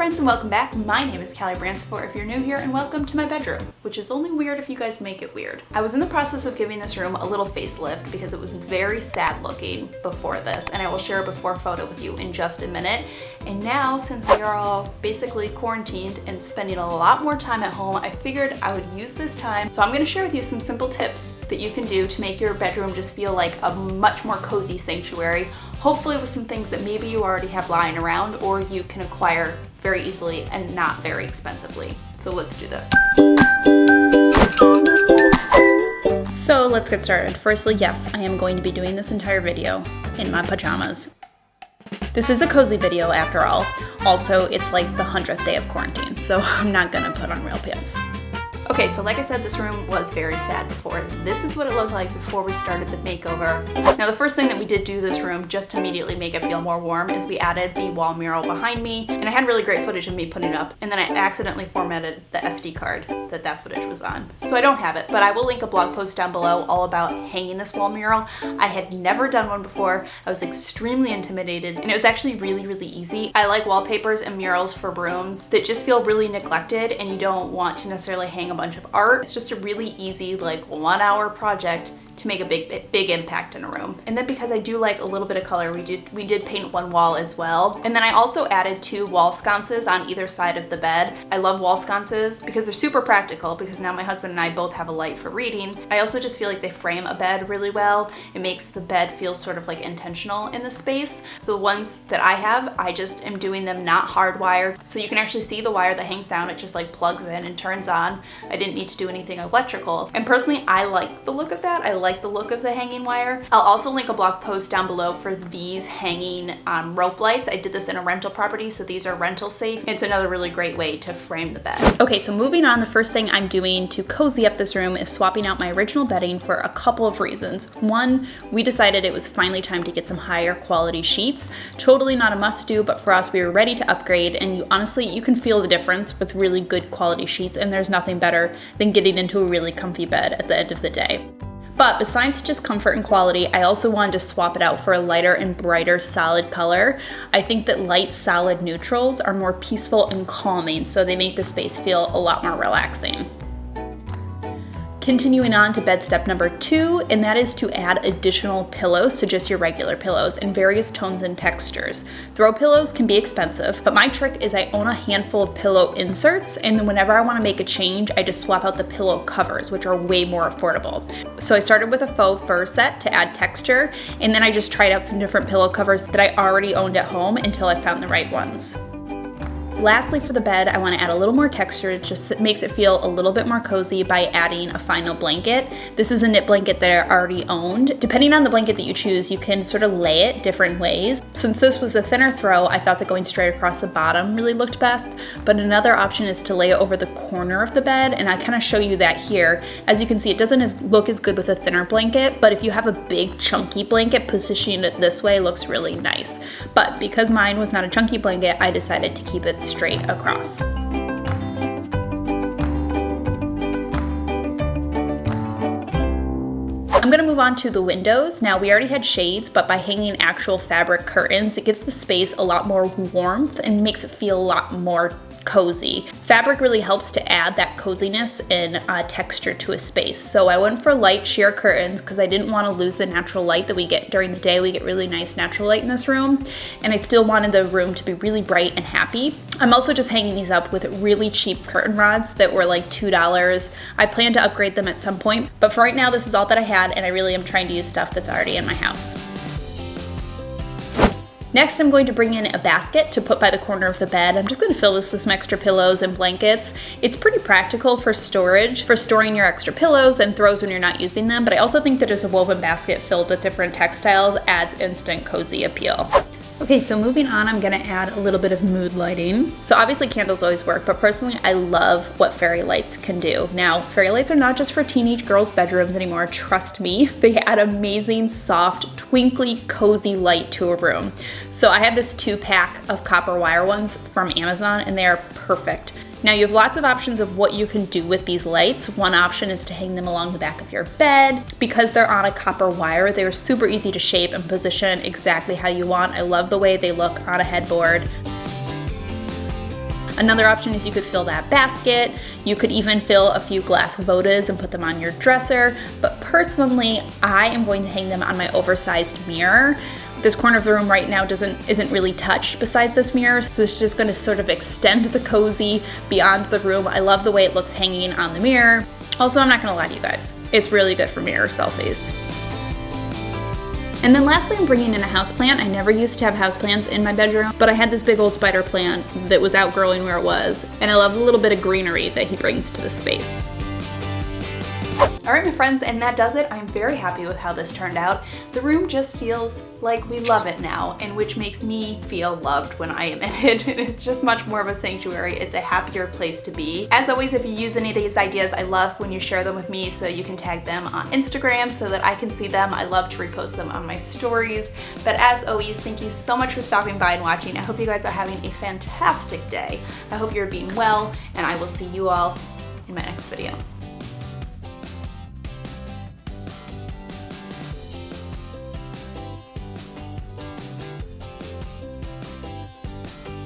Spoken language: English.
friends and welcome back. My name is Kallie Branciforte if you're new here, and welcome to my bedroom, which is only weird if you guys make it weird. I was in the process of giving this room a little facelift because it was very sad looking before this, and I will share a before photo with you in just a minute. And now, since we are all basically quarantined and spending a lot more time at home, I figured I would use this time. So I'm going to share with you some simple tips that you can do to make your bedroom just feel like a much more cozy sanctuary. Hopefully with some things that maybe you already have lying around or you can acquire very easily and not very expensively. So let's do this. So let's get started. Firstly, yes, I am going to be doing this entire video in my pajamas. This is a cozy video after all. Also, it's like the 100th day of quarantine, so I'm not gonna put on real pants. Okay, so like I said, this room was very sad before. This is what it looked like before we started the makeover. Now, the first thing that we did do to this room just to immediately make it feel more warm is we added the wall mural behind me, and I had really great footage of me putting it up, and then I accidentally formatted the SD card that footage was on. So I don't have it, but I will link a blog post down below all about hanging this wall mural. I had never done one before. I was extremely intimidated, and it was actually really, really easy. I like wallpapers and murals for rooms that just feel really neglected and you don't want to necessarily hang a bunch of art. It's just a really easy, like 1 hour project to make a big impact in a room. And then because I do like a little bit of color, we did paint one wall as well. And then I also added 2 wall sconces on either side of the bed. I love wall sconces because they're super practical because now my husband and I both have a light for reading. I also just feel like they frame a bed really well. It makes the bed feel sort of like intentional in the space. So the ones that I have, I just am doing them not hardwired. So you can actually see the wire that hangs down. It just like plugs in and turns on. I didn't need to do anything electrical. And personally, I like the look of that. I like the look of the hanging wire. I'll also link a blog post down below for these hanging rope lights. I did this in a rental property, so these are rental safe. It's another really great way to frame the bed. Okay, so moving on, the first thing I'm doing to cozy up this room is swapping out my original bedding for a couple of reasons. One, we decided it was finally time to get some higher quality sheets. Totally not a must do, but for us, we were ready to upgrade, and honestly, you can feel the difference with really good quality sheets, and there's nothing better than getting into a really comfy bed at the end of the day. But besides just comfort and quality, I also wanted to swap it out for a lighter and brighter solid color. I think that light solid neutrals are more peaceful and calming, so they make the space feel a lot more relaxing. Continuing on to bed step number 2, and that is to add additional pillows to just your regular pillows in various tones and textures. Throw pillows can be expensive, but my trick is I own a handful of pillow inserts, and then whenever I want to make a change, I just swap out the pillow covers, which are way more affordable. So I started with a faux fur set to add texture, and then I just tried out some different pillow covers that I already owned at home until I found the right ones. Lastly, for the bed, I want to add a little more texture. It just makes it feel a little bit more cozy by adding a final blanket. This is a knit blanket that I already owned. Depending on the blanket that you choose, you can sort of lay it different ways. Since this was a thinner throw, I thought that going straight across the bottom really looked best, but another option is to lay it over the corner of the bed, and I kind of show you that here. As you can see, it doesn't look as good with a thinner blanket, but if you have a big chunky blanket, positioning it this way looks really nice. But because mine was not a chunky blanket, I decided to keep it straight across. I'm gonna move on to the windows. Now, we already had shades, but by hanging actual fabric curtains, it gives the space a lot more warmth and makes it feel a lot more cozy. Fabric really helps to add that coziness and texture to a space. So I went for light sheer curtains because I didn't want to lose the natural light that we get during the day. We get really nice natural light in this room, and I still wanted the room to be really bright and happy. I'm also just hanging these up with really cheap curtain rods that were like $2. I plan to upgrade them at some point, but for right now, this is all that I had, and I really am trying to use stuff that's already in my house. Next, I'm going to bring in a basket to put by the corner of the bed. I'm just going to fill this with some extra pillows and blankets. It's pretty practical for storage, for storing your extra pillows and throws when you're not using them, but I also think that just a woven basket filled with different textiles adds instant cozy appeal. Okay, so moving on, I'm gonna add a little bit of mood lighting. So obviously candles always work, but personally I love what fairy lights can do. Now, fairy lights are not just for teenage girls' bedrooms anymore, trust me. They add amazing, soft, twinkly, cozy light to a room. So I have this 2-pack of copper wire ones from Amazon, and they are perfect. Now you have lots of options of what you can do with these lights. One option is to hang them along the back of your bed. Because they're on a copper wire, they're super easy to shape and position exactly how you want. I love the way they look on a headboard. Another option is you could fill that basket. You could even fill a few glass Vodas and put them on your dresser. But personally, I am going to hang them on my oversized mirror. This corner of the room right now isn't really touched beside this mirror, so it's just going to sort of extend the cozy beyond the room. I love the way it looks hanging on the mirror. Also, I'm not going to lie to you guys, it's really good for mirror selfies. And then lastly, I'm bringing in a houseplant. I never used to have houseplants in my bedroom, but I had this big old spider plant that was outgrowing where it was, and I love the little bit of greenery that he brings to the space. All right, my friends, and that does it. I'm very happy with how this turned out. The room just feels like we love it now, and which makes me feel loved when I am in it. And it's just much more of a sanctuary. It's a happier place to be. As always, if you use any of these ideas, I love when you share them with me so you can tag them on Instagram so that I can see them. I love to repost them on my stories. But as always, thank you so much for stopping by and watching. I hope you guys are having a fantastic day. I hope you're being well, and I will see you all in my next video.